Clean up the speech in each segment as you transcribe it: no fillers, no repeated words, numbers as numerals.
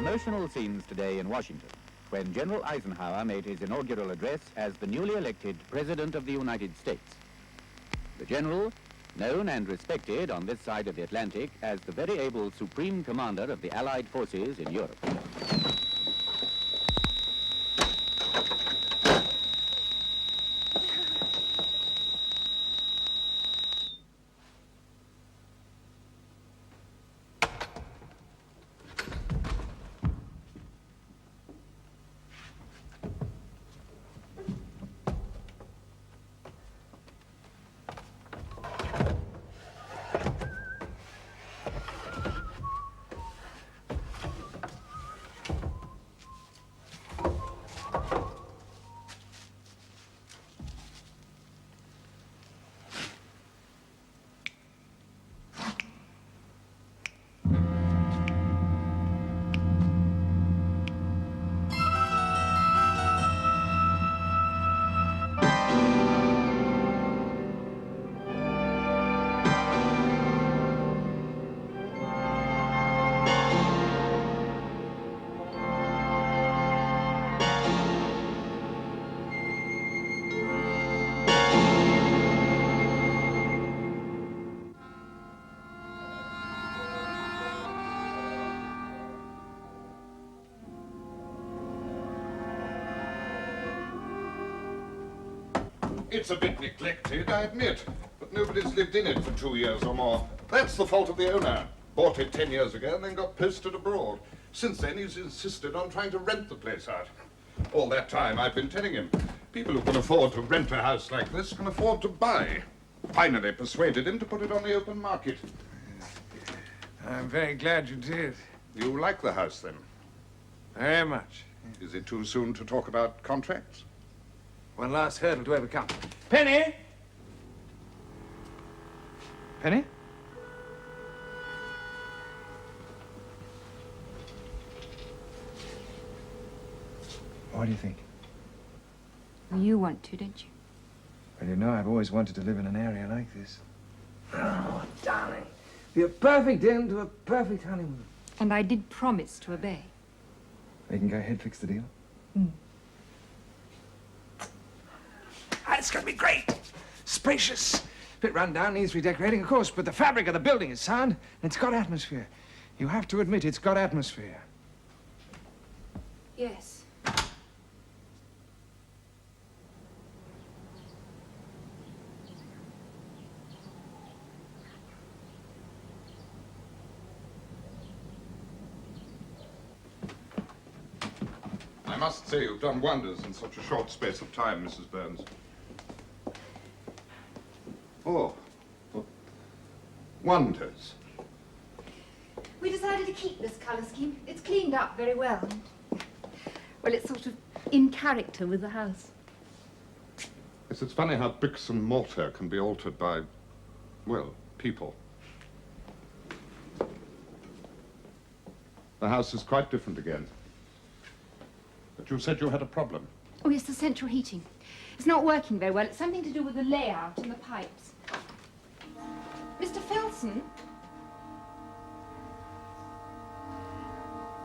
emotional scenes today in Washington, when General Eisenhower made his inaugural address as the newly elected President of the United States. The General, known and respected on this side of the Atlantic as the very able Supreme Commander of the Allied forces in Europe. It's a bit neglected, I admit, but nobody's lived in it for 2 years or more. That's the fault of the owner. Bought it 10 years ago and then got posted abroad. Since then, he's insisted on trying to rent the place out. All that time, I've been telling him, people who can afford to rent a house like this can afford to buy. Finally persuaded him to put it on the open market. I'm very glad you did. You like the house, then? Very much. Is it too soon to talk about contracts? One last hurdle to overcome. Penny! Penny? What do you think? Well, you want to, don't you? Well, you know, I've always wanted to live in an area like this. Oh, darling. Be a perfect end to a perfect honeymoon. And I did promise to obey. We can go ahead, fix the deal? It's going to be great. Spacious. Bit run down, needs redecorating, of course, but the fabric of the building is sound, and it's got atmosphere. You have to admit it's got atmosphere. Yes. I must say you've done wonders in such a short space of time, Mrs. Burns. Oh, wonders. We decided to keep this colour scheme. It's cleaned up very well. Well, it's sort of in character with the house. Yes, it's funny how bricks and mortar can be altered by, well, people. The house is quite different again. But you said you had a problem. Oh, yes, the central heating. It's not working very well. It's something to do with the layout and the pipes. Mr. Filson?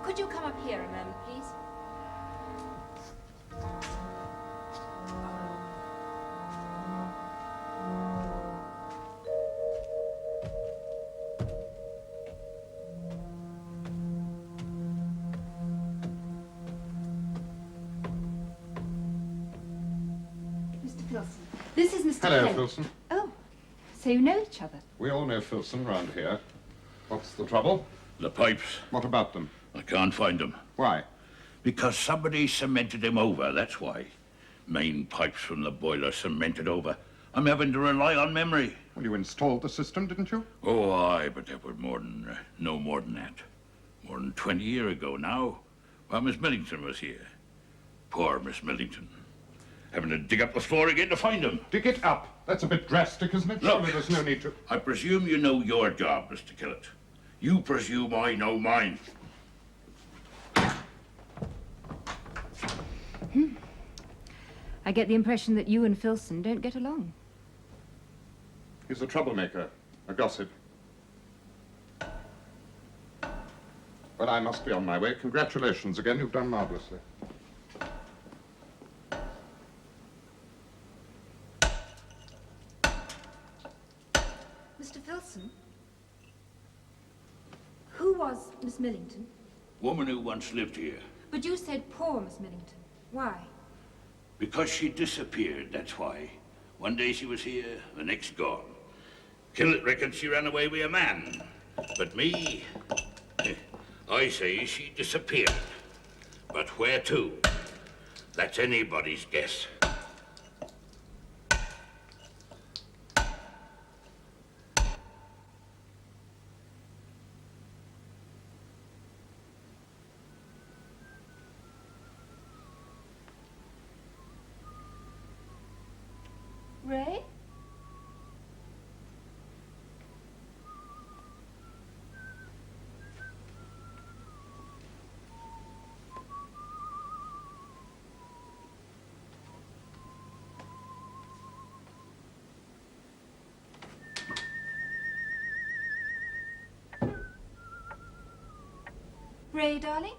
Could you come up here a moment, please? This is Mr. Hello, Kent. Filson. Oh, so you know each other? We all know Filson round here. What's the trouble? The pipes. What about them? I can't find them. Why? Because somebody cemented them over, that's why. Main pipes from the boiler cemented over. I'm having to rely on memory. Well, you installed the system, didn't you? Oh, aye, but that was no more than that. More than 20 years ago now, while Miss Millington was here. Poor Miss Millington. Having to dig up the floor again to find them. Dig it up. That's a bit drastic, isn't it? Look, surely there's no need to... I presume you know your job, Mr. Killett. You presume I know mine. I get the impression that you and Filson don't get along. He's a troublemaker, a gossip. Well, I must be on my way. Congratulations again. You've done marvelously. Mr. Filson? Who was Miss Millington? Woman who once lived here. But you said poor Miss Millington. Why? Because she disappeared, that's why. One day she was here, the next gone. Killitt reckons she ran away with a man. But me, I say she disappeared. But where to? That's anybody's guess. Ray? Ray, darling?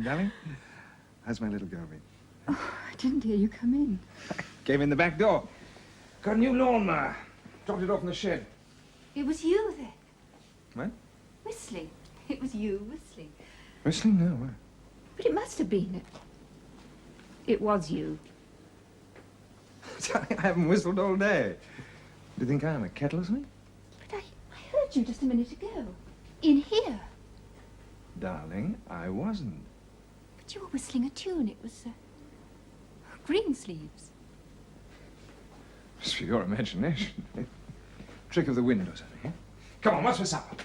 Darling, how's my little girl been? Oh, I didn't hear you come in. Came in the back door. Got a new lawnmower. Dropped it off in the shed. It was you then. What? Whistling. It was you whistling. Whistling? No, what? But it must have been it. It was you. Darling, I haven't whistled all day. Do you think I'm a kettle or something? But I heard you just a minute ago. In here. Darling, I wasn't. But you were whistling a tune. It was Greensleeves. It's for your imagination. Trick of the wind or something, eh? Come on, what's for supper?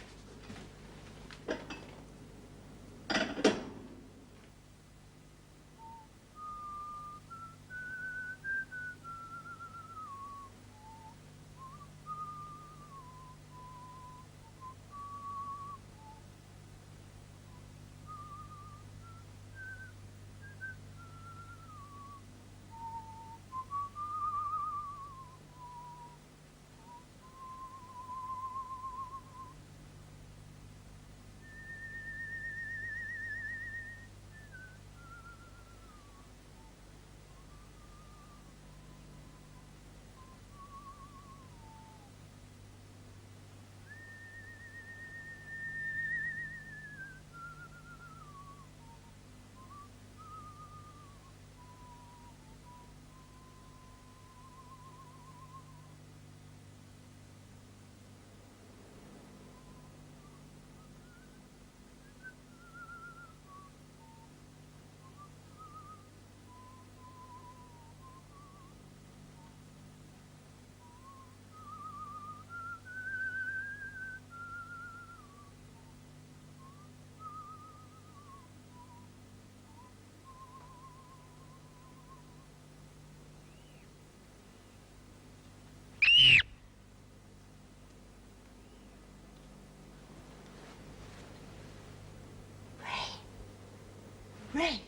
Ray.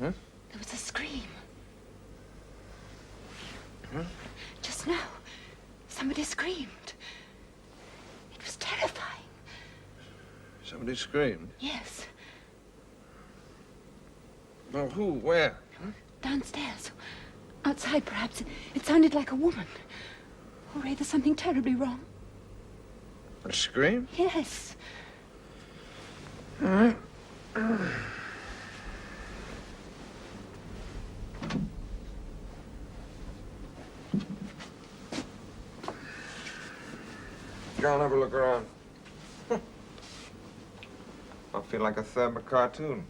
Huh? There was a scream. Huh? Just now, somebody screamed. It was terrifying. Somebody screamed? Yes. Well, who? Where? Huh? Downstairs. Outside, perhaps. It sounded like a woman. Oh, Ray, there's something terribly wrong. A scream? Yes. All right. Go and have a look around. I feel like a third cartoon.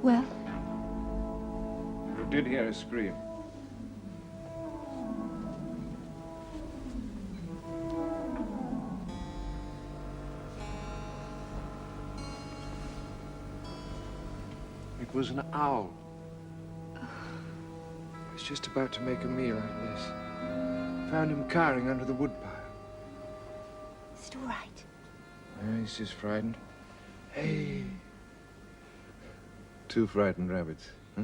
Well? You did hear a scream. It was an owl. He was just about to make a meal out of this. Found him cowering under the woodpile. Is it all right? Yeah, he's just frightened. Hey. Two frightened rabbits, huh?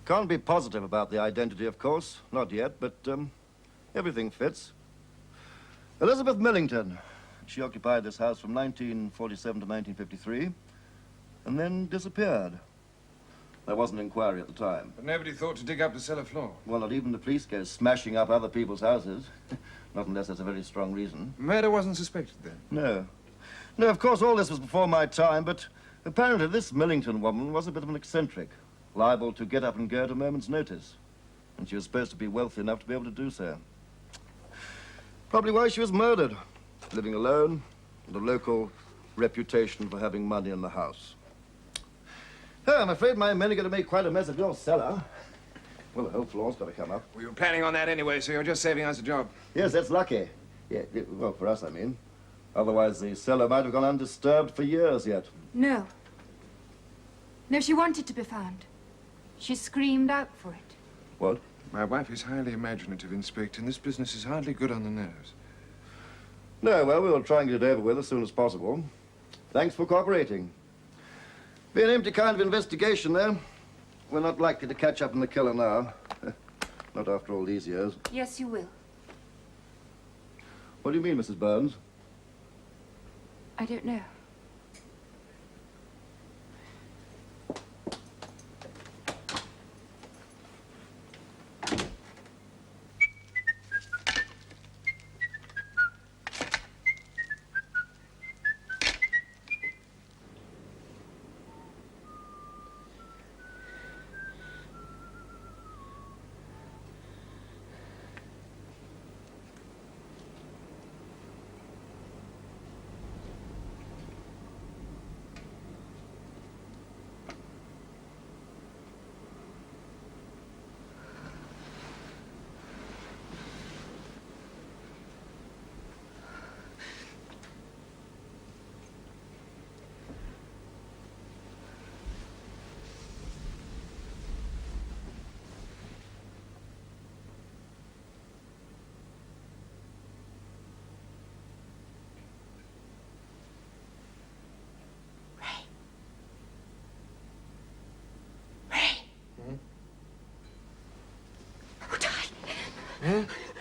Can't be positive about the identity, of course. Not yet, but everything fits. Elizabeth Millington. She occupied this house from 1947 to 1953, and then disappeared. There was an inquiry at the time. But nobody thought to dig up the cellar floor. Well, not even the police go smashing up other people's houses. Not unless there's a very strong reason. Murder wasn't suspected then? No. No, of course, all this was before my time, but apparently this Millington woman was a bit of an eccentric, liable to get up and go at a moment's notice. And she was supposed to be wealthy enough to be able to do so. Probably why she was murdered. Living alone, with a local reputation for having money in the house. Oh, I'm afraid my men are going to make quite a mess of your cellar. Well, the whole floor's got to come up. We were planning on that anyway, so you're just saving us a job. Yes, that's lucky. Yeah, well, for us, I mean. Otherwise, the cellar might have gone undisturbed for years yet. No. No, she wanted to be found. She screamed out for it. What? My wife is highly imaginative, Inspector, and this business is hardly good on the nerves. No, well, we'll try and get it over with as soon as possible. Thanks for cooperating. Be an empty kind of investigation, though. We're not likely to catch up on the killer now. Not after all these years. Yes, you will. What do you mean, Mrs. Burns? I don't know.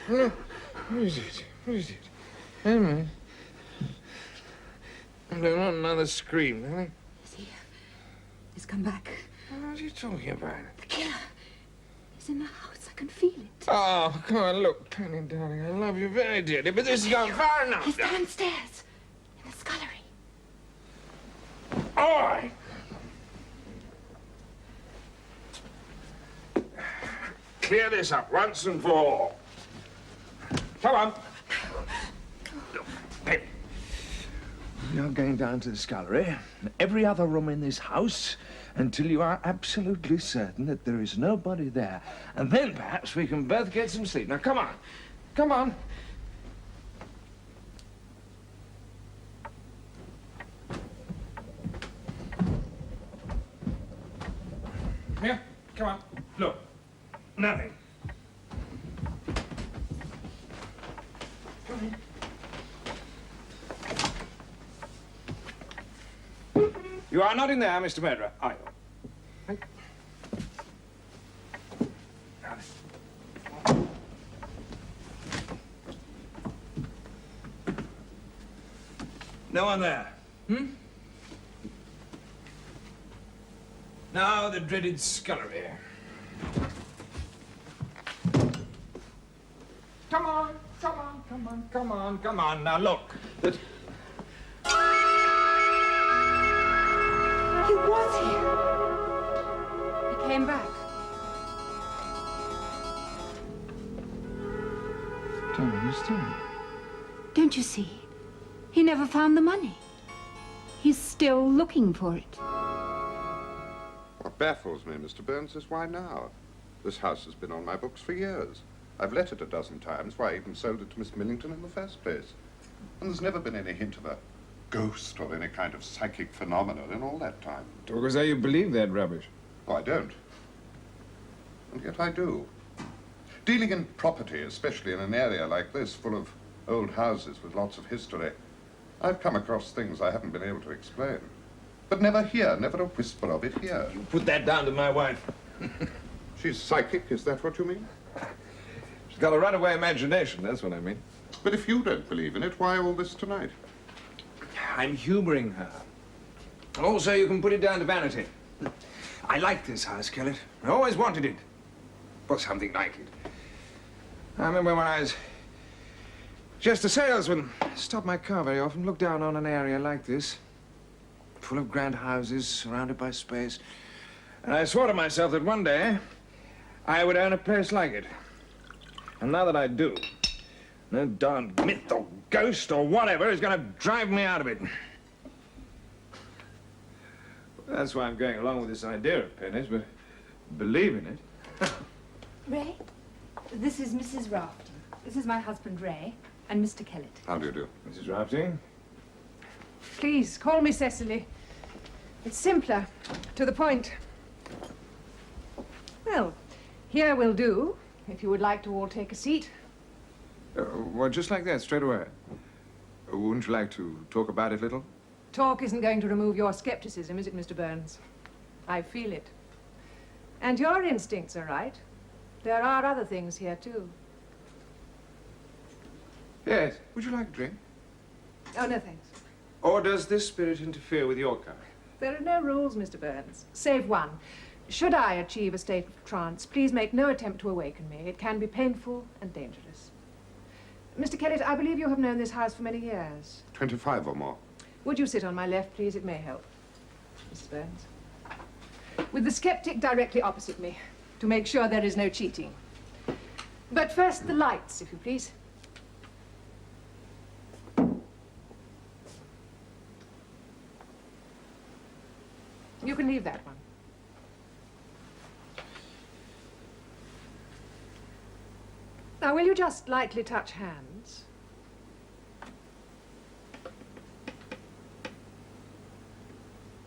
Huh? What is it? What is it? Wait a minute. I don't want another scream, darling. He's come back. What are you talking about? The killer. He's in the house. I can feel it. Oh, come on, look, Penny, darling. I love you very dearly, but this has gone far enough. He's downstairs. In the scullery. All right. Clear this up once and for all. Come on. Look, Penny. We are going down to the scullery and every other room in this house until you are absolutely certain that there is nobody there. And then perhaps we can both get some sleep. Now, come on. Come on. Here, come on. Look. Nothing. Come in. You are not in there, Mr. Murderer, are you? Right. No one there, hmm? Now the dreaded scullery. Come on, come on, come on, come on, come on. Now look. He was here. He came back. Don't understand. Don't you see? He never found the money. He's still looking for it. What baffles me, Mr. Burns, is why now? This house has been on my books for years. I've let it a dozen times. Why, I even sold it to Miss Millington in the first place. And there's never been any hint of a ghost or any kind of psychic phenomenon in all that time. Talk as though you believe that rubbish. Oh, I don't. And yet I do. Dealing in property, especially in an area like this, full of old houses with lots of history, I've come across things I haven't been able to explain. But never here, never a whisper of it here. You put that down to my wife. She's psychic, is that what you mean? She's got a runaway imagination, that's what I mean. But if you don't believe in it, why all this tonight? I'm humoring her. Also, you can put it down to vanity. I like this house, Kellett. I always wanted it. Or something like it. I remember when I was just a salesman. Stopped my car very often, looked down on an area like this, full of grand houses, surrounded by space. And I swore to myself that one day I would own a place like it. And now that I do, no darn myth or ghost or whatever is going to drive me out of it. That's why I'm going along with this idea of Penny's, but believe in it. Ray, this is Mrs. Rafting. This is my husband, Ray, and Mr. Kellett. How do you do? Mrs. Rafting? Please, call me Cecily. It's simpler, to the point. Well, here will do, if you would like to all take a seat. Well, just like that, straight away. Wouldn't you like to talk about it a little? Talk isn't going to remove your skepticism, is it, Mr. Burns? I feel it. And your instincts are right. There are other things here, too. Yes. Would you like a drink? Oh, no, thanks. Or does this spirit interfere with your kind? There are no rules, Mr. Burns, save one. Should I achieve a state of trance, please make no attempt to awaken me. It can be painful and dangerous. Mr. Kellett, I believe you have known this house for many years. 25 or more. Would you sit on my left, please? It may help. Mrs. Burns. With the skeptic directly opposite me, to make sure there is no cheating. But first, the lights, if you please. You can leave that one. Now, will you just lightly touch hands?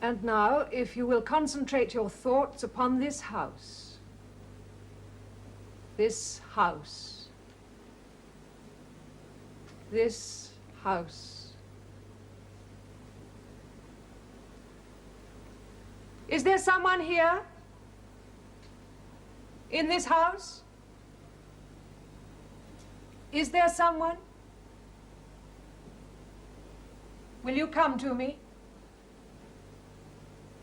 And now, if you will concentrate your thoughts upon this house. This house. This house. Is there someone here? In this house? Is there someone? Will you come to me?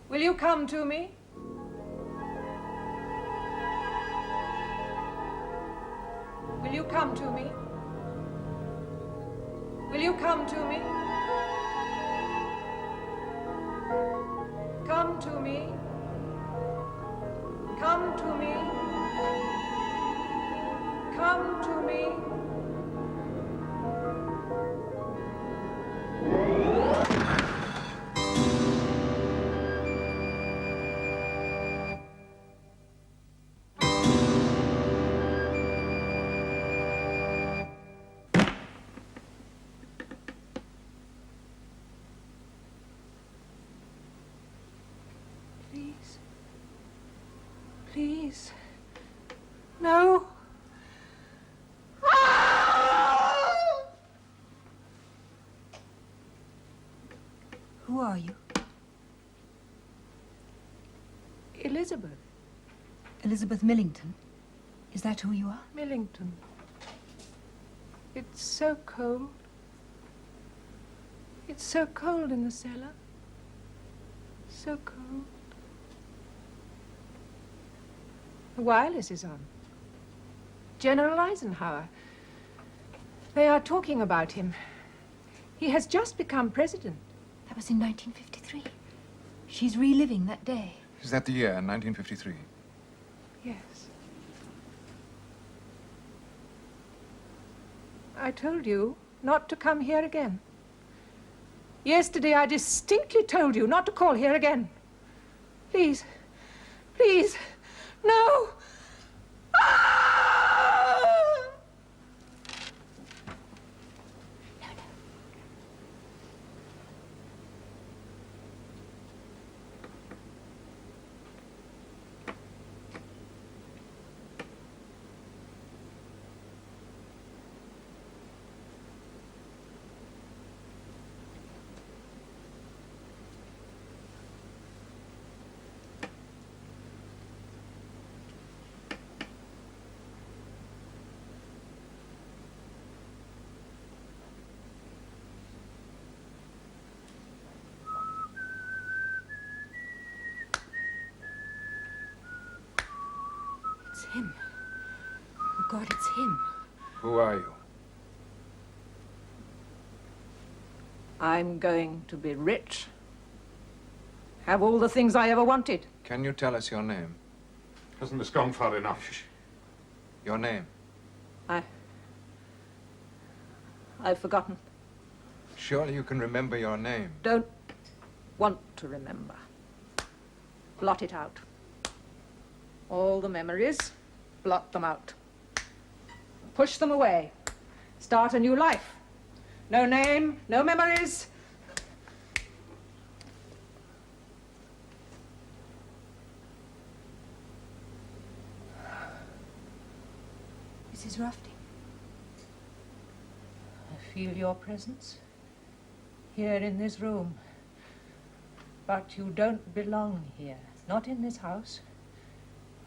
Will you come to me? Will you come to me? Will you come to me? Come to me. Come to me. Come to me. Please. Please. No. Who are you? Elizabeth. Elizabeth Millington. Is that who you are? Millington. It's so cold. It's so cold in the cellar. So cold. The wireless is on. General Eisenhower. They are talking about him. He has just become president. That was in 1953. She's reliving that day. Is that the year, 1953? Yes. I told you not to come here again. Yesterday I distinctly told you not to call here again. Please, please, no! Ah! It's him. Oh, God, it's him. Who are you? I'm going to be rich. Have all the things I ever wanted. Can you tell us your name? Hasn't this gone far enough? Your name? I've forgotten. Surely you can remember your name. Don't want to remember. Blot it out. All the memories, blot them out. Push them away. Start a new life. No name, no memories. Mrs. Rafting. I feel your presence here in this room. But you don't belong here. Not in this house.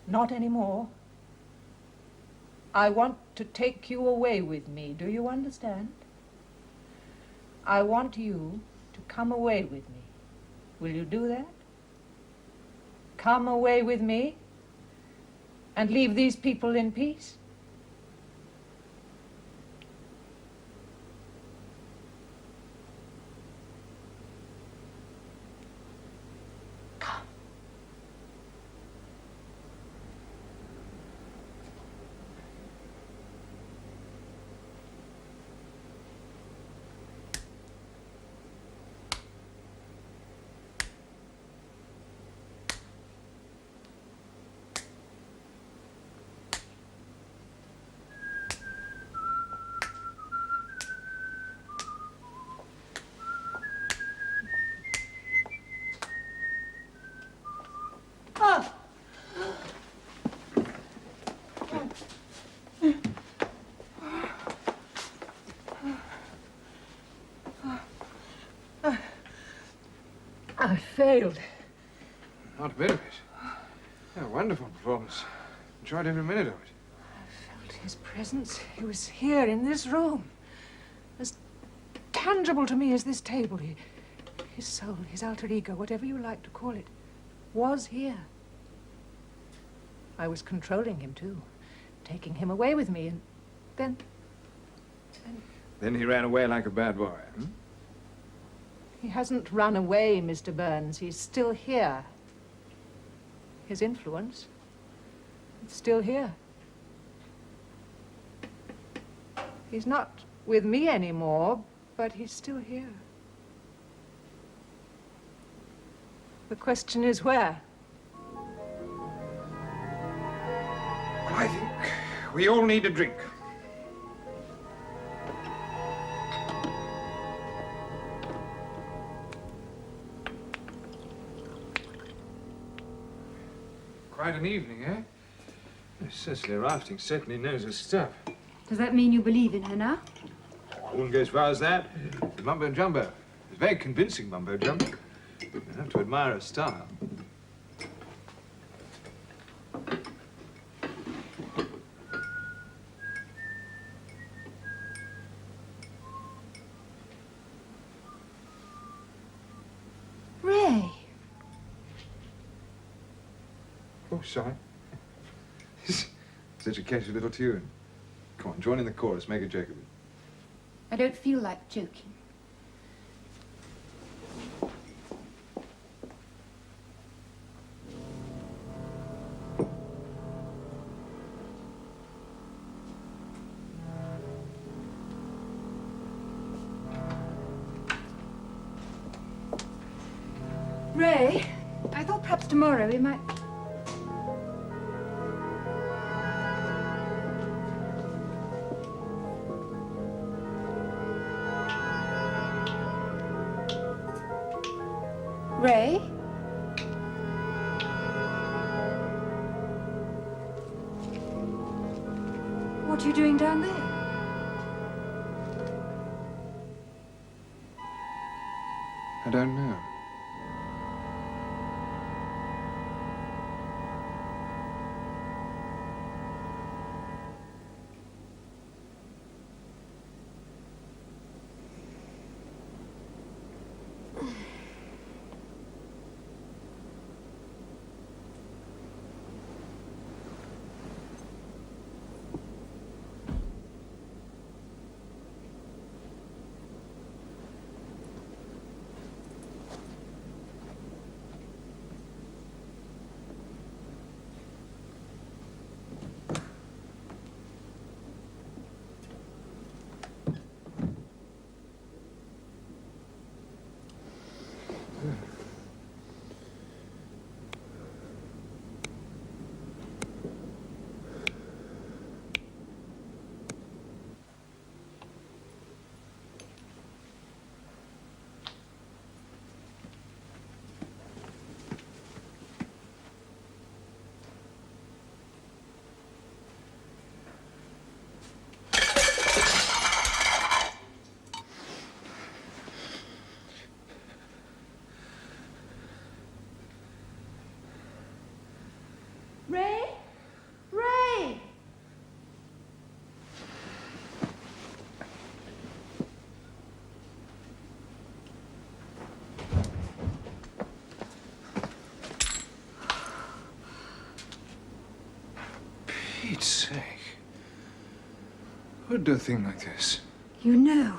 Not anymore. I want to take you away with me. Do you understand? I want you to come away with me. Will you do that? Come away with me and leave these people in peace? I failed. Not a bit of it. A wonderful performance. Enjoyed every minute of it. I felt His presence, he was here in this room. As tangible to me as this table. His soul, his alter ego, whatever you like to call it, was here. I was controlling him, too. Taking him away with me, and then... Then he ran away like a bad boy, hmm? He hasn't run away, Mr. Burns. He's still here. His influence, it's still here. He's not with me anymore, but he's still here. The question is where? Well, I think we all need a drink. Quite an evening, eh? Cecily Rafting certainly knows her stuff. Does that mean you believe in her now? I wouldn't go as far as that. The mumbo jumbo. It's very convincing mumbo jumbo. You have to admire her style. Ray. Oh, sorry. Such a catchy little tune. Come on, join in the chorus, make a joke of it. I don't feel like joking. Ray, I thought perhaps tomorrow we might... Ray? What are you doing down there? I don't know. Ray? Ray! Pete's sake. Who'd do a thing like this? You know.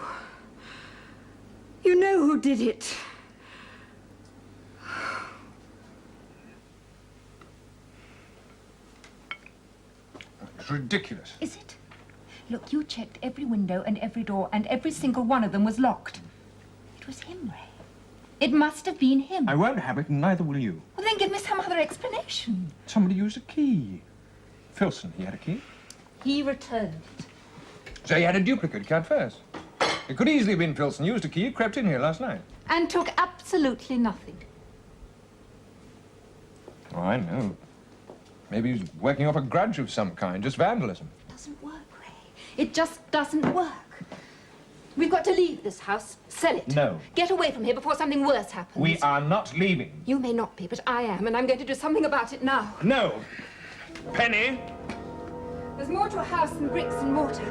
You know who did it. It's ridiculous. Is it? Look, you checked every window and every door, and every single one of them was locked. It was him, Ray. It must have been him. I won't have it, and neither will you. Well, then give me some other explanation. Somebody used a key. Filson, he had a key. He returned it. So he had a duplicate cut first. It could easily have been Filson used a key, crept in here last night. And took absolutely nothing. Oh, I know. Maybe he's working off a grudge of some kind, just vandalism. It doesn't work, Ray. It just doesn't work. We've got to leave this house. Sell it. No. Get away from here before something worse happens. We are not leaving. You may not be, but I am, and I'm going to do something about it now. No. Penny. There's more to a house than bricks and mortar.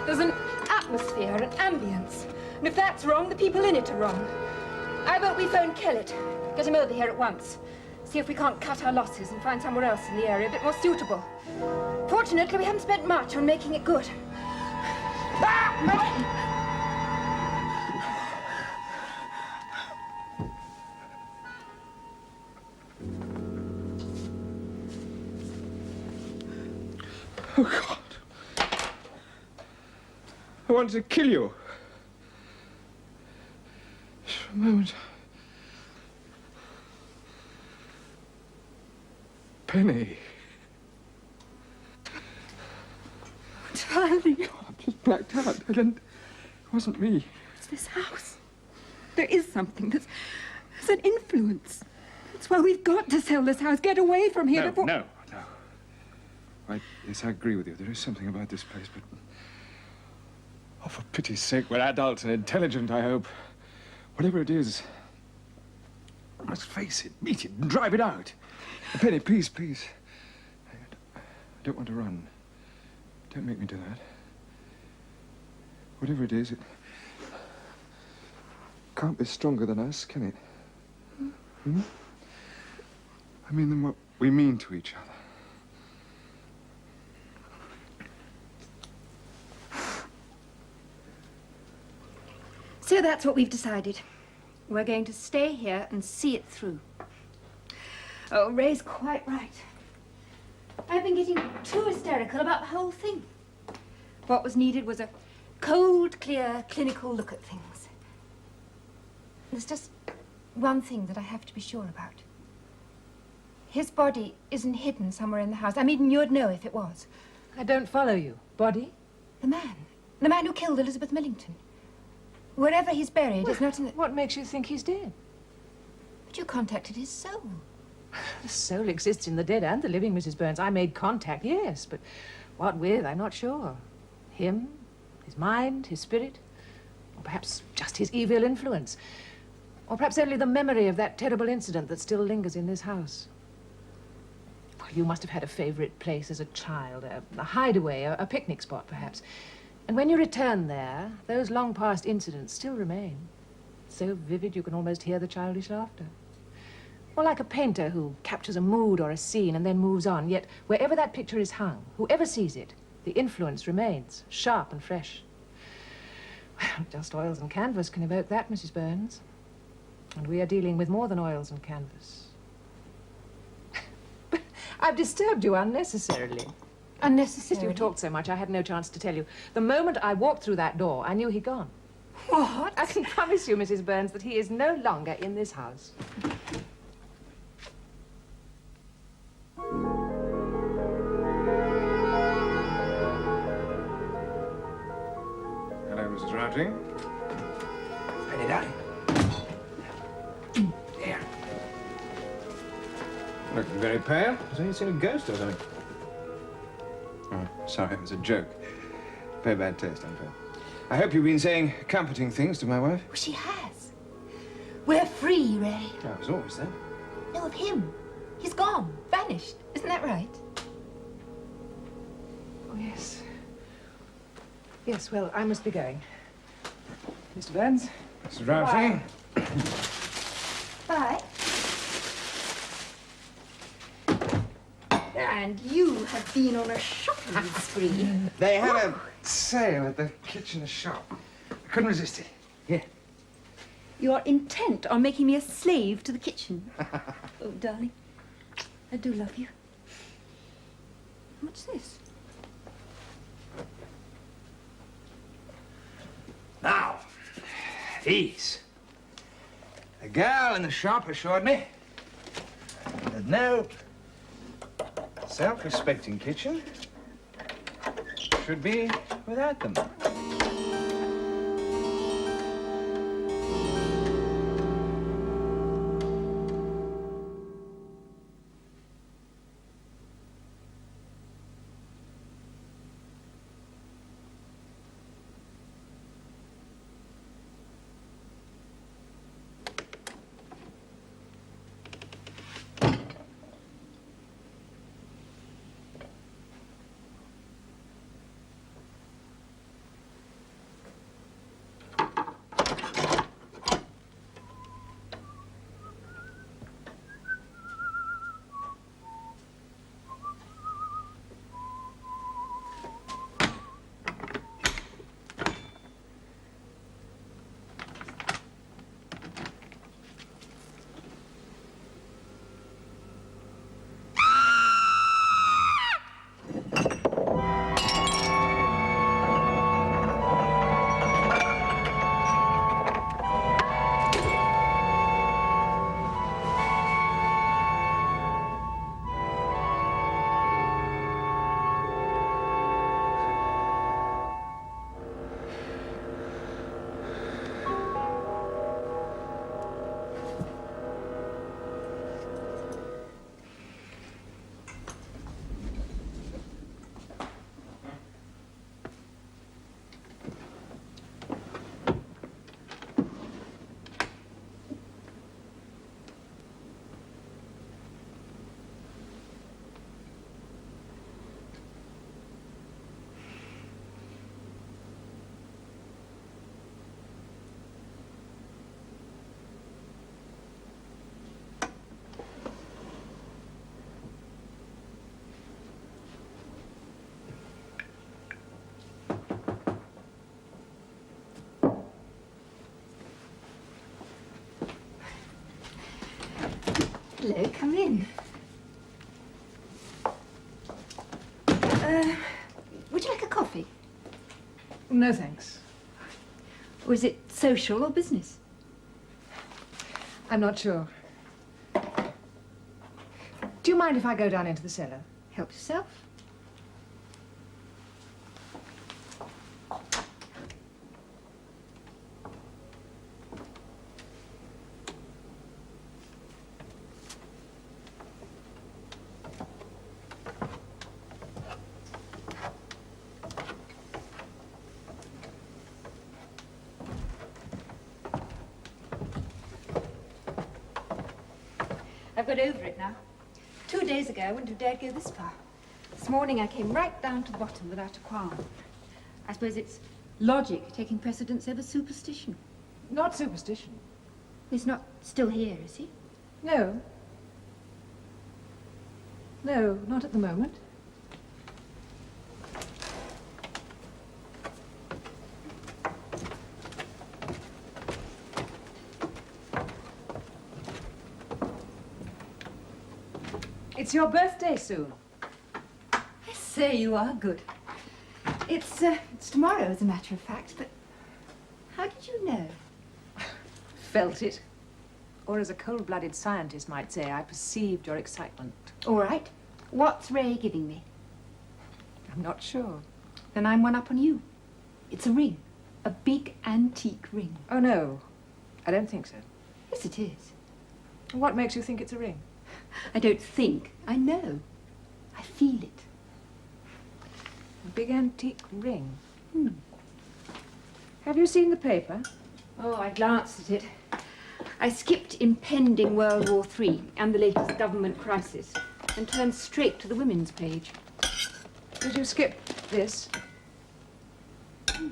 There's an atmosphere, an ambience. And if that's wrong, the people in it are wrong. I vote we phone Kellett. Get him over here at once. See if we can't cut our losses and find somewhere else in the area a bit more suitable. Fortunately, we haven't spent much on making it good. Oh, God. I wanted to kill you. Just for a moment. Penny. Darling. I've just blacked out. It wasn't me. It's this house. There is something. There's an influence. That's why we've got to sell this house. Get away from here before... No. Yes, I agree with you. There is something about this place, but... Oh, for pity's sake, we're adults and intelligent, I hope. Whatever it is, I must face it, meet it, and drive it out. Penny, please. I don't want to run. Don't make me do that. Whatever it is, it can't be stronger than us, can it? Hmm? I mean, than what we mean to each other. So that's what we've decided. We're going to stay here and see it through. Oh, Ray's quite right. I've been getting too hysterical about the whole thing. What was needed was a cold, clear, clinical look at things. There's just one thing that I have to be sure about. His body isn't hidden somewhere in the house. I mean, you'd know if it was. I don't follow you. Body? The man who killed Elizabeth Millington. Wherever he's buried is not in the... What makes you think he's dead? But you contacted his soul. The soul exists in the dead and the living, Mrs. Burns. I made contact, yes, but what with, I'm not sure. Him, his mind, his spirit, or perhaps just his evil influence. Or perhaps only the memory of that terrible incident that still lingers in this house. Well, you must have had a favorite place as a child, a hideaway, a picnic spot, perhaps. And when you return there, those long-past incidents still remain. So vivid you can almost hear the childish laughter. Or like a painter who captures a mood or a scene and then moves on, yet wherever that picture is hung, whoever sees it, the influence remains, sharp and fresh. Well, just oils and canvas can evoke that, Mrs. Burns. And we are dealing with more than oils and canvas. But I've disturbed you unnecessarily. Unnecessarily? You've talked so much, I had no chance to tell you. The moment I walked through that door, I knew he'd gone. What? I can promise you, Mrs. Burns, that he is no longer in this house. Hello, Mrs. Rafting. Penny, darling. There. Looking very pale. Has anyone seen a ghost or something? Oh, sorry, it was a joke. Very bad taste, I'm afraid. I hope you've been saying comforting things to my wife. Well, she has. We're free, Ray. I was always there. No, of him. He's gone. Vanished. Isn't that right? Oh, yes. Yes, well, I must be going. Mr. Burns? Mrs. Rafting. Bye. And you have been on a shopping spree. They had a sale at the kitchen shop. I couldn't resist it. Here. You're intent on making me a slave to the kitchen. Oh, darling, I do love you. What's this? Now, these. The girl in the shop assured me that no self-respecting kitchen should be without them. Hello, come in. Would you like a coffee? No, thanks. Or is it social or business? I'm not sure. Do you mind if I go down into the cellar? Help yourself. I've got over it now. 2 days ago, I wouldn't have dared go this far. This morning, I came right down to the bottom without a qualm. I suppose it's logic taking precedence over superstition. Not superstition. He's not still here, is he? No. No, not at the moment. It's your birthday soon. I say, you are good. It's tomorrow, as a matter of fact, but how did you know? Felt it. Or as a cold-blooded scientist might say, I perceived your excitement. All right. What's Ray giving me? I'm not sure. Then I'm one up on you. It's a ring. A big antique ring. Oh, no. I don't think so. Yes, it is. What makes you think it's a ring? I don't think. I know. I feel it. A big antique ring. Have you seen the paper? Oh, I glanced at it. I skipped impending World War III and the latest government crisis and turned straight to the women's page. Did you skip this?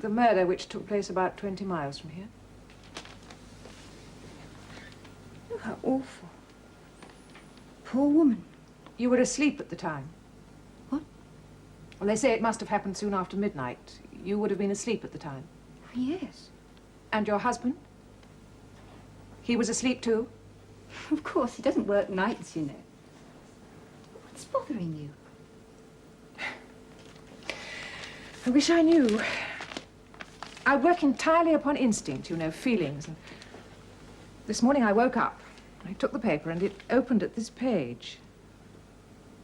The murder which took place about 20 miles from here. Oh, how awful. Poor woman. You were asleep at the time. What? Well, they say it must have happened soon after midnight. You would have been asleep at the time. Yes. And your husband? He was asleep too? Of course, he doesn't work nights, you know. What's bothering you? I wish I knew. I work entirely upon instinct, you know, feelings. And this morning I woke up. I took the paper and it opened at this page.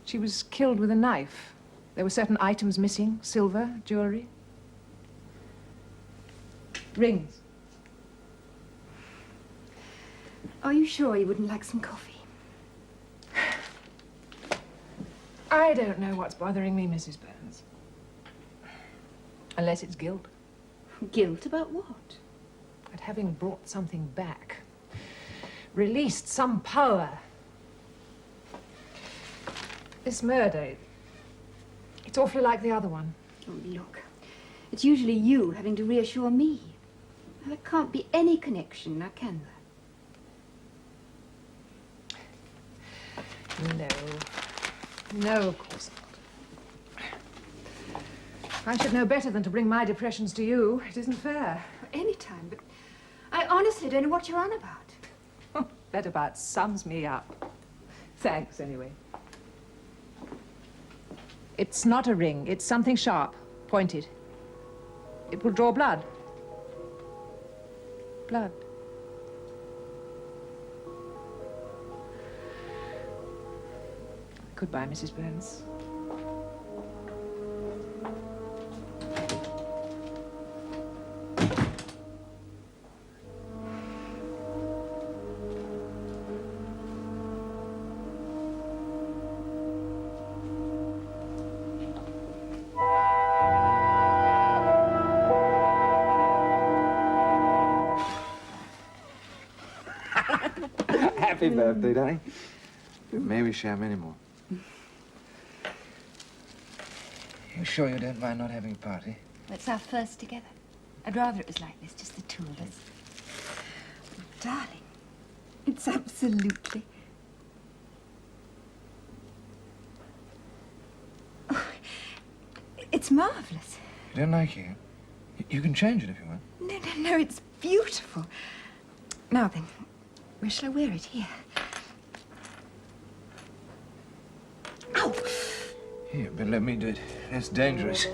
She was killed with a knife. There were certain items missing, silver, jewelry. Rings. Are you sure you wouldn't like some coffee? I don't know what's bothering me, Mrs. Burns. Unless it's guilt. Guilt about what? At having brought something back. Released some power. This murder, it's awfully like the other one. Oh, look. It's usually you having to reassure me. There can't be any connection, now can there? No. No, of course not. I should know better than to bring my depressions to you. It isn't fair. Any time, but I honestly don't know what you're on about. That about sums me up. Thanks, anyway. It's not a ring. It's something sharp, pointed. It will draw blood. Blood. Goodbye, Mrs. Burns. Happy birthday, darling. May we share many more. You sure you don't mind not having a party? It's our first together. I'd rather it was like this, just the two of us. Oh, darling, it's absolutely... Oh, it's marvelous. You don't like it? You can change it if you want. No, it's beautiful. Now then, where shall I wear it? Here. Here, but let me do it. That's dangerous.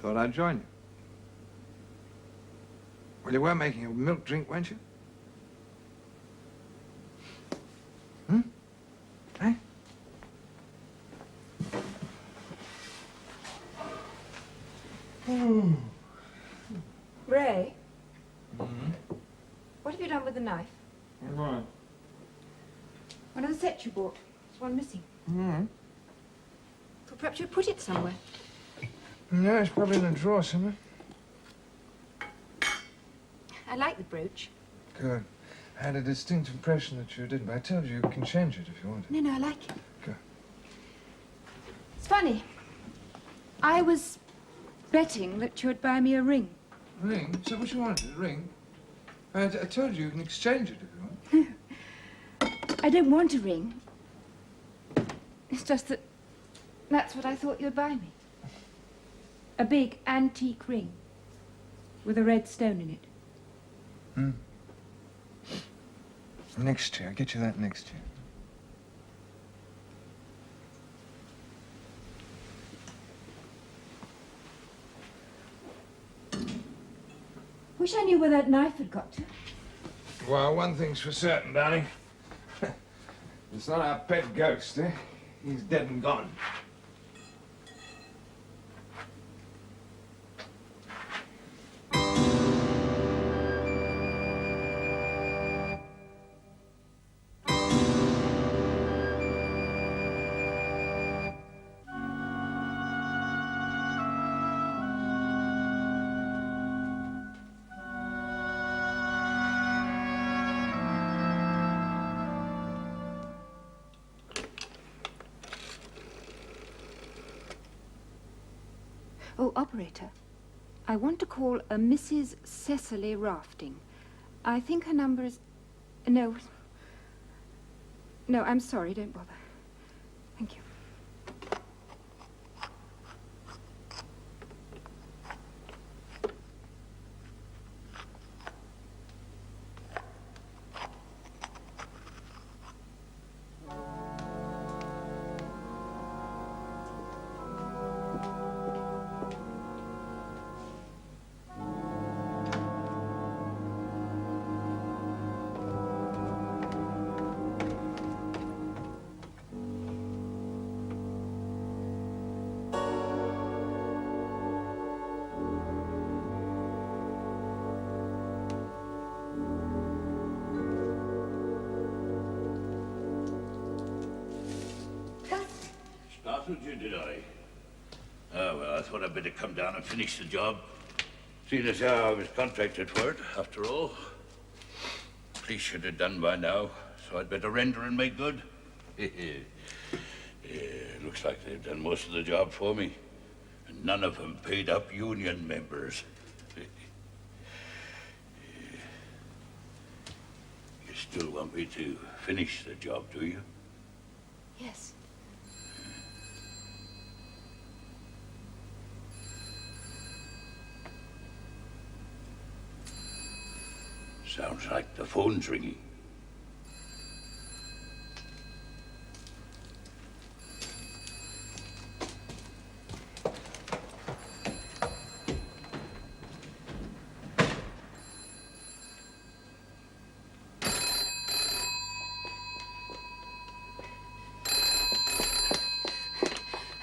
Thought I'd join you. Well, you were making a milk drink, weren't you? Hmm? Eh? Ray? What have you done with the knife? Right. One of the sets you bought. There's one missing. Mm-hmm. Thought perhaps you'd put it somewhere. No, it's probably in a drawer somewhere. I like the brooch. Good. I had a distinct impression that you did, but I told you you can change it if you want. No, I like it. Good. It's funny. I was betting that you'd buy me a ring. Ring? So what you wanted? A ring? I told you you can exchange it if you want. I don't want a ring. It's just that that's what I thought you'd buy me. A big antique ring with a red stone in it. Hmm. Next year. I'll get you that next year. Wish I knew where that knife had got to. Well, one thing's for certain, darling. It's not our pet ghost, eh? He's dead and gone. Oh, operator. I want to call a Mrs. Cecily Rafting. I think her number is... No. No, I'm sorry. Don't bother. Thank you. Startled you, did I? Oh, well, I thought I'd better come down and finish the job. Seeing as how I was contracted for it, after all. Police should have done by now, so I'd better render and make good. Looks like they've done most of the job for me. And none of them paid up union members. You still want me to finish the job, do you? Yes. Sounds like the phone's ringing.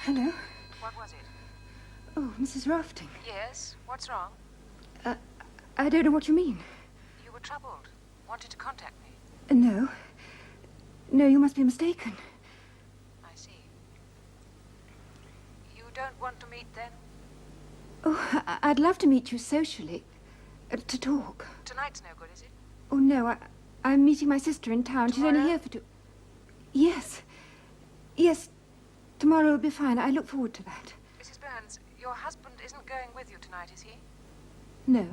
Hello. What was it? Oh, Mrs. Rafting. Yes? What's wrong? I don't know what you mean. You were troubled. Wanted to contact me. No. No, you must be mistaken. I see. You don't want to meet then? Oh, I'd love to meet you socially. To talk. Tonight's no good, is it? Oh, no, I'm meeting my sister in town. She's only Tomorrow? here for 2... Yes. Yes, tomorrow will be fine. I look forward to that. Mrs. Burns, your husband isn't going with you tonight, is he? No? No,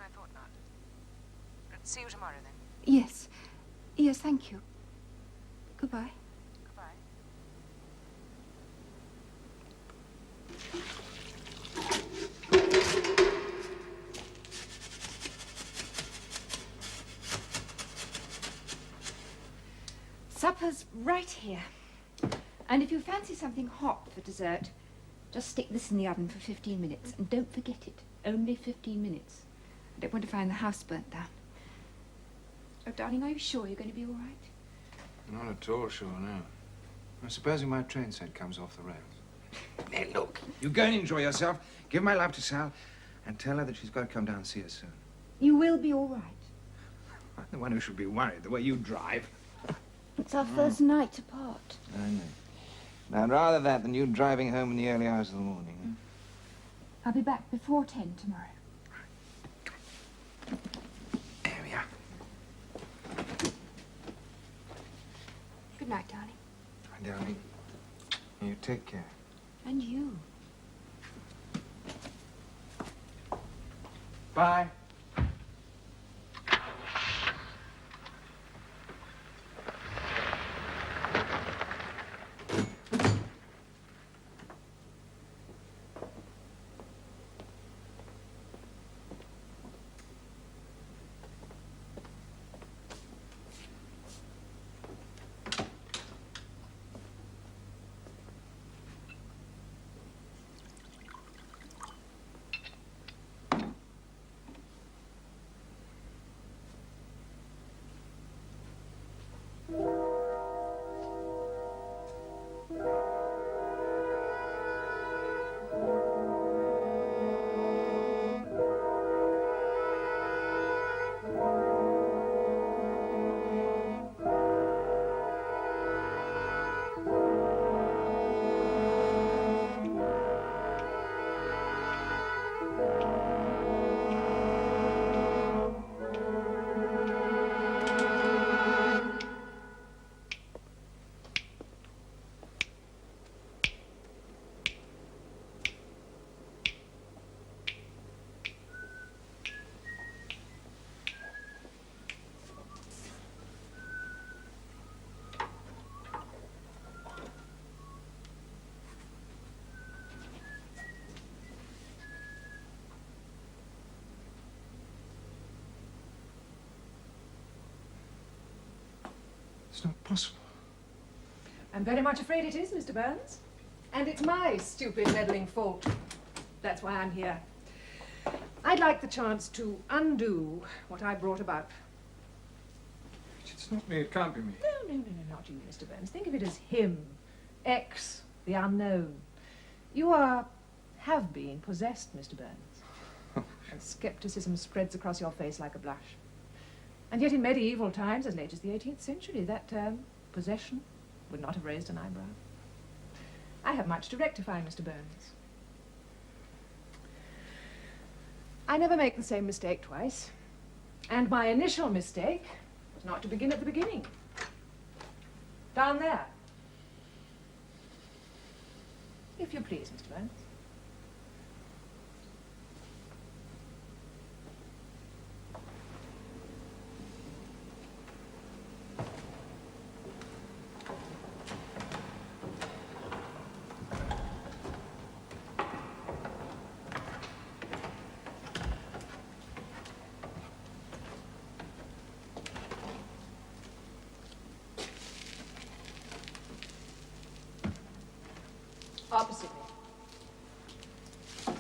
I thought not. But see you tomorrow then. Yes. Yes, thank you. Goodbye. Goodbye. Supper's right here. And if you fancy something hot for dessert, just stick this in the oven for 15 minutes. And don't forget it. Only 15 minutes. I don't want to find the house burnt down. Oh, darling, are you sure you're going to be all right? Not at all sure, no. I'm supposing my train set comes off the rails. Now, look, you go and enjoy yourself. Give my love to Sal and tell her that she's got to come down and see us soon. You will be all right. I'm the one who should be worried, the way you drive. It's our first night apart. I know. Now, I'd rather that than you driving home in the early hours of the morning. I'll be back before 10 tomorrow. There we are. Good night, darling. My darling, you take care. And you. Bye. It's not possible. I'm very much afraid it is, Mr. Burns. And it's my stupid meddling fault. That's why I'm here. I'd like the chance to undo what I brought about. It's not me, it can't be me. No, not you, Mr. Burns. Think of it as him. X, the unknown. You have been possessed, Mr. Burns. And skepticism spreads across your face like a blush. And yet in medieval times, as late as the 18th century, that term, possession, would not have raised an eyebrow. I have much to rectify, Mr. Burns. I never make the same mistake twice. And my initial mistake was not to begin at the beginning. Down there. If you please, Mr. Burns. Opposite me.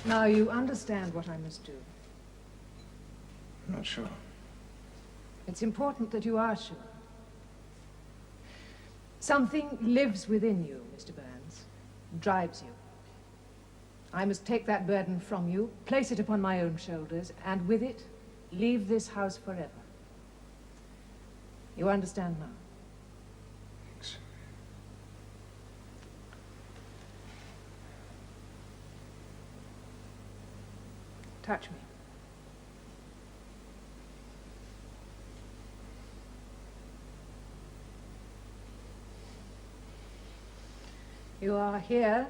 Now you understand what I must do. I'm not sure. It's important that you are sure. Something lives within you, Mr. Burns, drives you. I must take that burden from you, place it upon my own shoulders, and with it, leave this house forever. You understand now? Thanks. Touch me. You are here.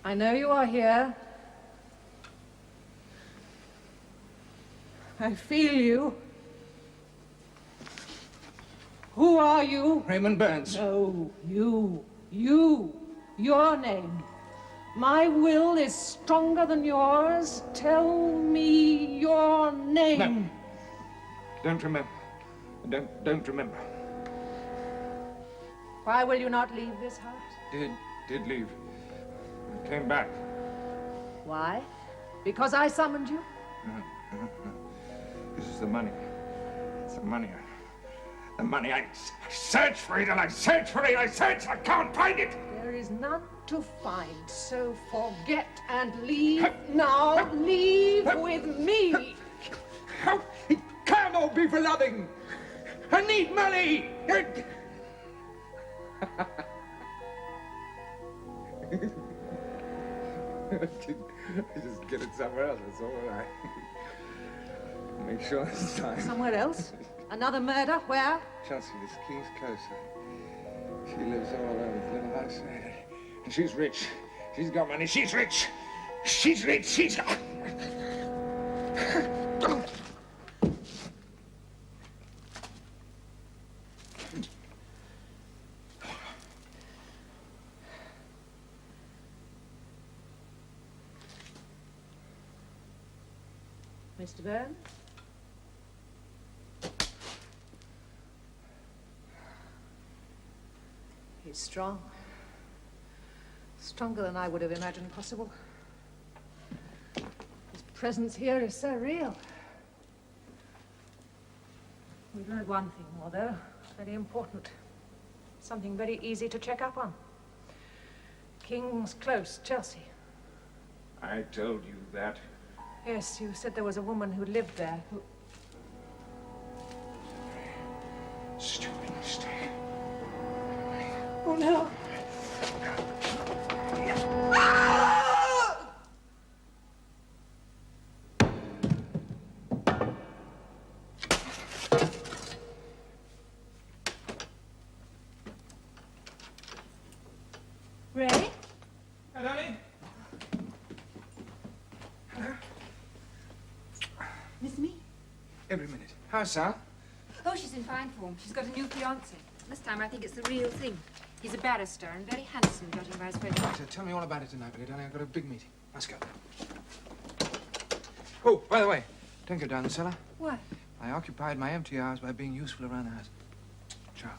I know you are here. I feel you. Who are you? Raymond Burns. No, you. Your name. My will is stronger than yours. Tell me your name. No. Don't remember. Don't remember. Why will you not leave this house? Did leave. I came back. Why? Because I summoned you? No. This is the money. It's the money. The money. I search for it and I search for it. I can't find it. There is none to find, so forget and leave now. Leave with me. How? It can't all be for nothing. I need money. I just get it somewhere else. That's all right. Make sure this time. Somewhere else? Another murder? Where? Chelsea, this King's Close. She lives all alone with a little house. And she's rich. She's got money. She's rich. She's rich. She's got... Mr. Burns? He's strong. Stronger than I would have imagined possible. His presence here is so real. We've learned one thing more, though. Very important. Something very easy to check up on. King's Close, Chelsea. I told you that. Yes, you said there was a woman who lived there who... Stupid mistake. Oh, no. Ray? Hi, darling. Miss me? Every minute. How's Sal? Oh, she's in fine form. She's got a new fiancé. This time I think it's the real thing. He's a barrister and very handsome, judging by his photo. Right, tell me all about it tonight, will you, darling? I've got a big meeting. Let's go. Oh, by the way, don't go down the cellar. What? I occupied my empty hours by being useful around the house. Ciao.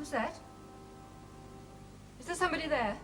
Who's that? Is there somebody there?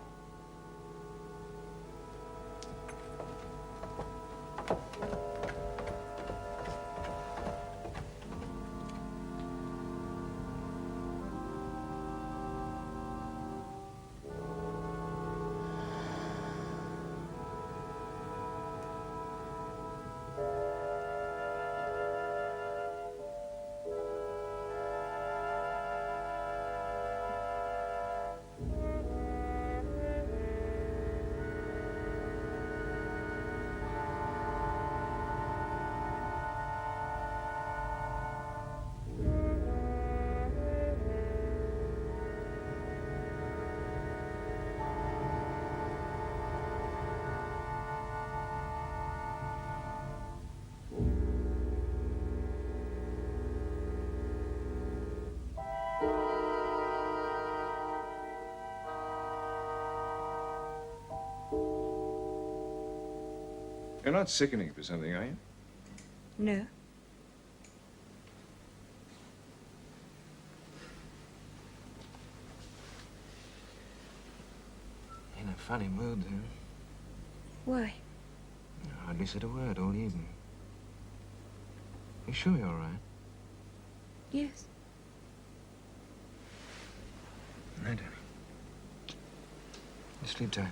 You're not sickening for something, are you? No. In a funny mood, then. Why? I hardly said a word all evening. You sure you're all right? Yes. Right, darling. You sleep tight.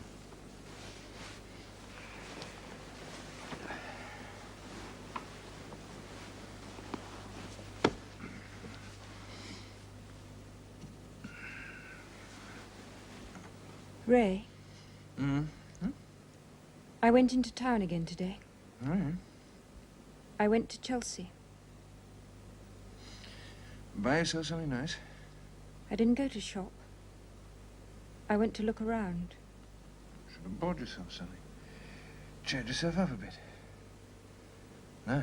Ray, Hmm? I went into town again today. All right. I went to Chelsea. Buy yourself something nice. I didn't go to shop. I went to look around. Should have bought yourself something. Cheered yourself up a bit. No.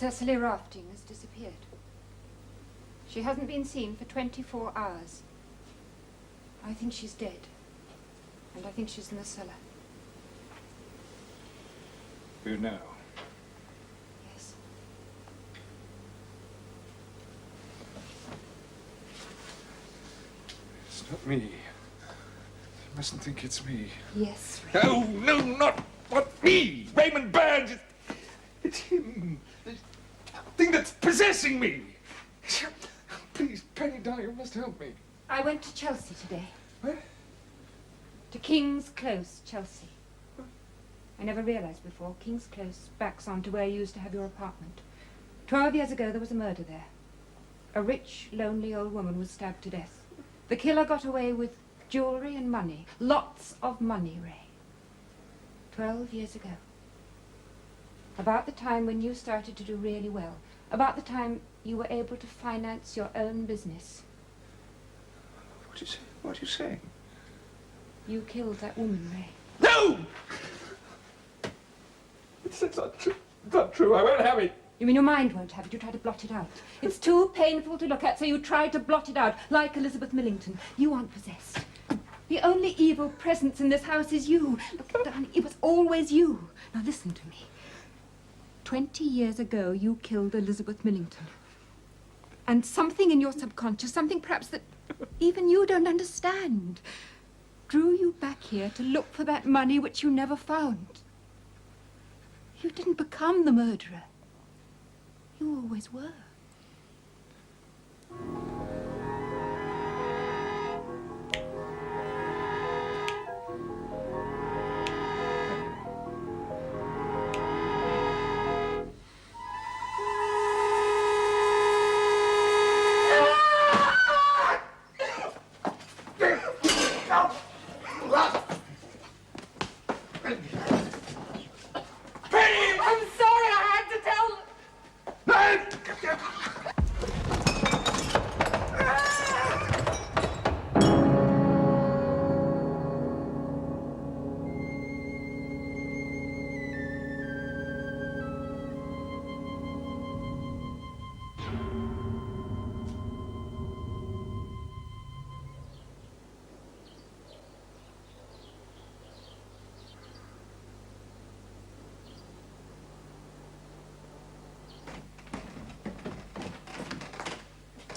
Cecily Rafting has disappeared. She hasn't been seen for 24 hours. I think she's dead. And I think she's in the cellar. You know. Yes. It's not me. You mustn't think it's me. Yes, Ray. No, no, not me! Raymond Burns! It's him. The thing that's possessing me. Please, Penny, darling, you must help me. I went to Chelsea today. Where? To King's Close, Chelsea. I never realized before, King's Close backs onto where you used to have your apartment. 12 years ago, there was a murder there. A rich, lonely old woman was stabbed to death. The killer got away with jewelry and money. Lots of money, Ray. 12 years ago. About the time when you started to do really well. About the time you were able to finance your own business. What do you say? What are you saying? You killed that woman, Ray. No! It's not true. It's not true. I won't have it. You mean your mind won't have it? You try to blot it out. It's too painful to look at, so you try to blot it out, like Elizabeth Millington. You aren't possessed. The only evil presence in this house is you. Look, darling, it was always you. Now listen to me. 20 years ago, you killed Elizabeth Millington. And something in your subconscious, something perhaps that even you don't understand, drew you back here to look for that money which you never found. You didn't become the murderer. You always were.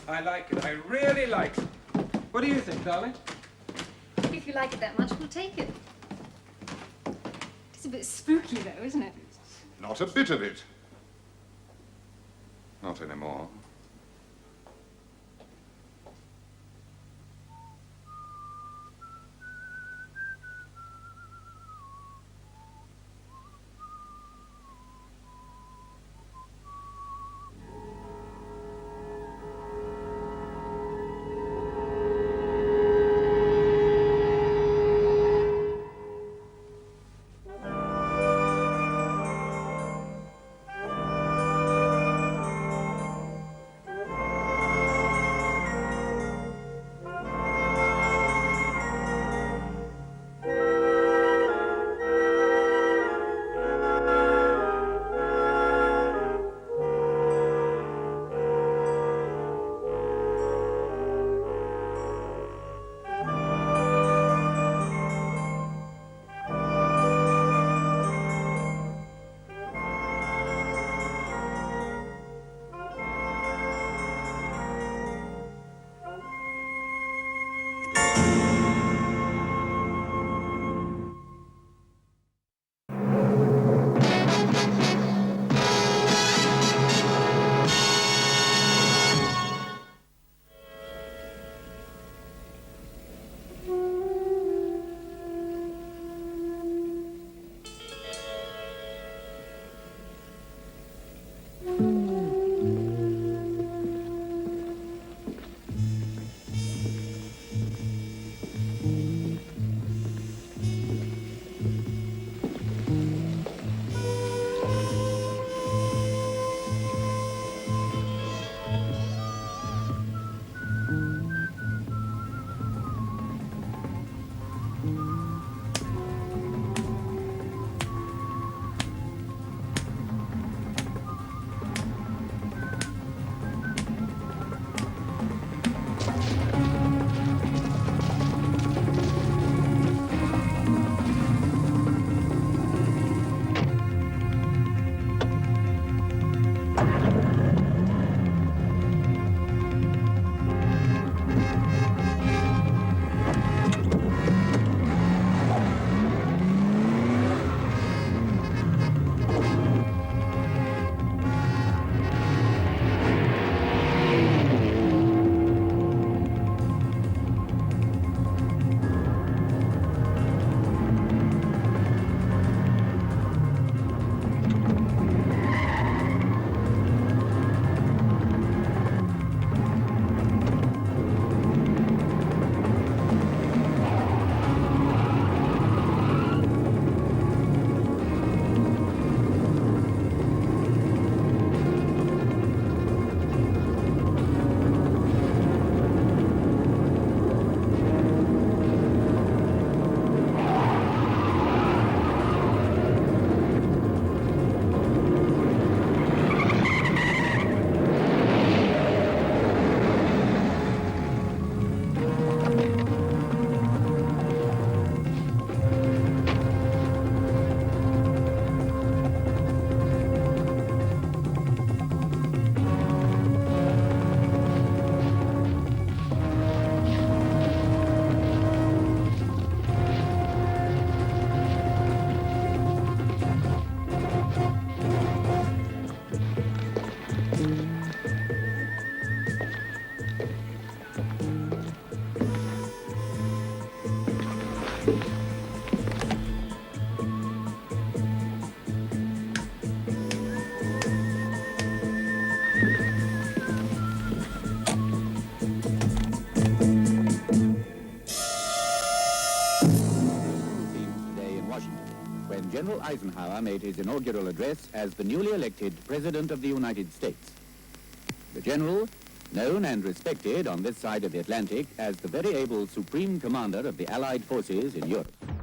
I like it. I really like it. What do you think, darling? If you like it that much, we'll take it. It's a bit spooky, though, isn't it? Not a bit of it. Not anymore. when General Eisenhower made his inaugural address as the newly elected President of the United States. The general, known and respected on this side of the Atlantic as the very able Supreme Commander of the Allied forces in Europe.